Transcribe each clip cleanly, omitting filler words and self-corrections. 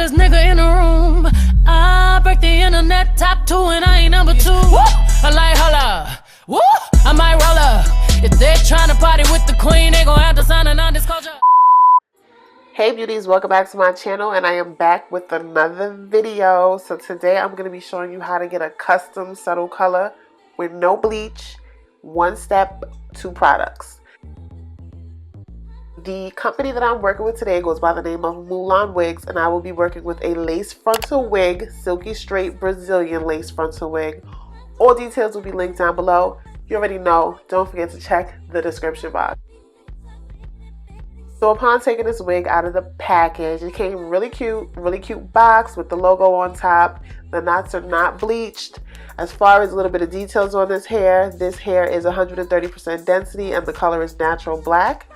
baddest nigga in the room. I break the internet top 2 and I ain't number 2. Woo! I like holla. Woo! I might roll up. If they're trying to party with the queen, they gon' have to sign a non-disclosure. Hey beauties, welcome back to my channel, and I am back with another video. So today I'm going to be showing you how to get a custom subtle color with no bleach, 1 step, 2 products. The company that I'm working with today goes by the name of Mulan Wigs, and I will be working with a lace frontal wig, silky straight Brazilian lace frontal wig. All details will be linked down below. You already know, don't forget to check the description box. So upon taking this wig out of the package, it came really cute box with the logo on top. The knots are not bleached. As far as a little bit of details on this hair is 130% density and the color is natural black.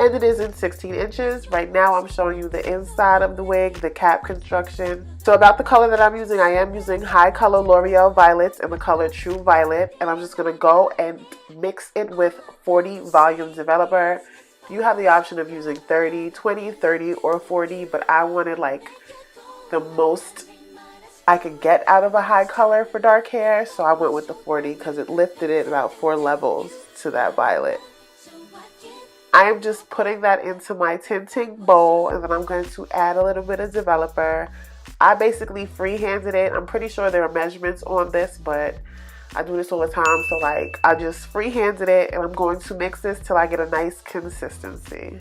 And it is in 16 inches. Right now I'm showing you the inside of the wig, the cap construction. So about the color that I'm using, I am using high color L'Oreal Violets in the color True Violet. And I'm just going to go and mix it with 40 volume developer. You have the option of using 30, 20, 30, or 40, but I wanted like the most I could get out of a high color for dark hair, so I went with the 40 because it lifted it about 4 levels to that violet. I am just putting that into my tinting bowl, and then I'm going to add a little bit of developer. I basically free-handed it. I'm pretty sure there are measurements on this, but I do this all the time, so like I just free-handed it, and I'm going to mix this till I get a nice consistency.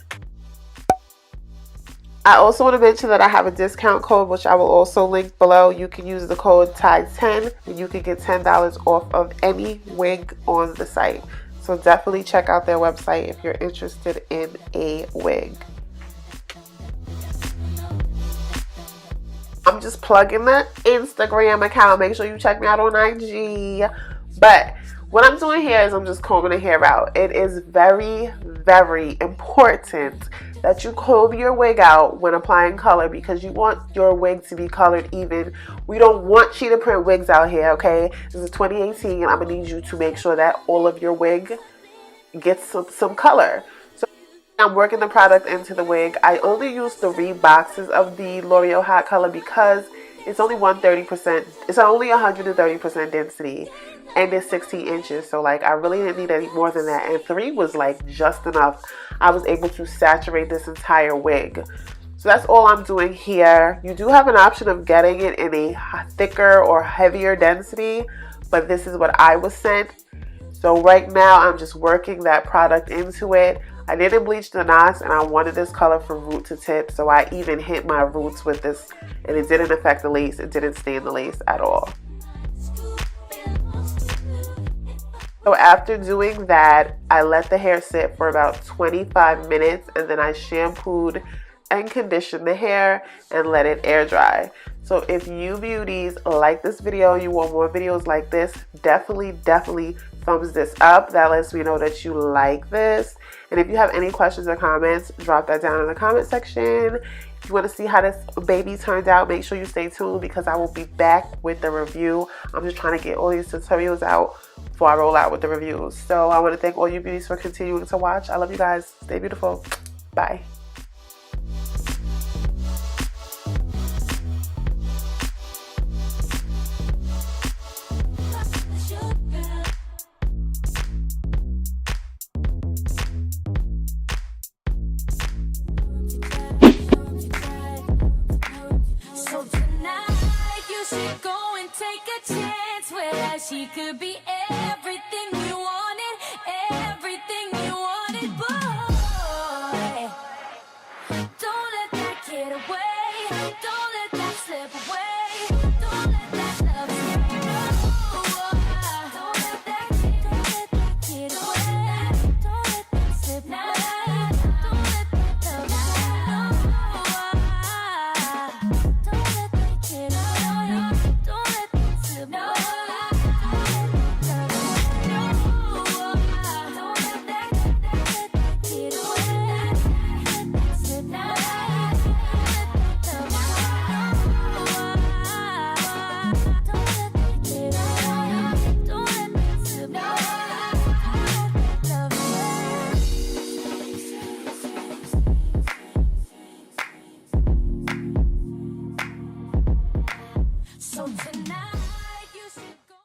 I also want to mention that I have a discount code, which I will also link below. You can use the code TyeStylez, and you can get $10 off of any wig on the site. So definitely check out their website if you're interested in a wig. I'm just plugging the Instagram account. Make sure you check me out on IG. But what I'm doing here is I'm just combing the hair out. It is very, very important that you comb your wig out when applying color because you want your wig to be colored even. We don't want cheetah print wigs out here, okay? This is 2018 and I'm going to need you to make sure that all of your wig gets some color. I'm working the product into the wig. I only used 3 boxes of the L'Oreal Hot Color because it's only 130%. It's only 130% density, and it's 16 inches. So like I really didn't need any more than that. And 3 was like just enough. I was able to saturate this entire wig. So that's all I'm doing here. You do have an option of getting it in a thicker or heavier density, but this is what I was sent. So right now I'm just working that product into it. I didn't bleach the knots, and I wanted this color from root to tip, so I even hit my roots with this, and it didn't affect the lace. It didn't stain the lace at all. So after doing that, I let the hair sit for about 25 minutes, and then I shampooed and conditioned the hair and let it air dry. So if you beauties like this video, you want more videos like this, definitely thumbs this up. That lets me know that you like this. And if you have any questions or comments, drop that down in the comment section. If you want to see how this baby turned out, make sure you stay tuned because I will be back with the review. I'm just trying to get all these tutorials out before I roll out with the reviews. So I want to thank all you beauties for continuing to watch. I love you guys. Stay beautiful. Bye. She could be everything you wanted, boy. Don't let that get away. Don't let that slip away. Don't let that love slip away. Don't let that get away. Don't let that slip away. Don't let that love slip away. Don't let that get away. Don't let that slip away. Now So tonight you should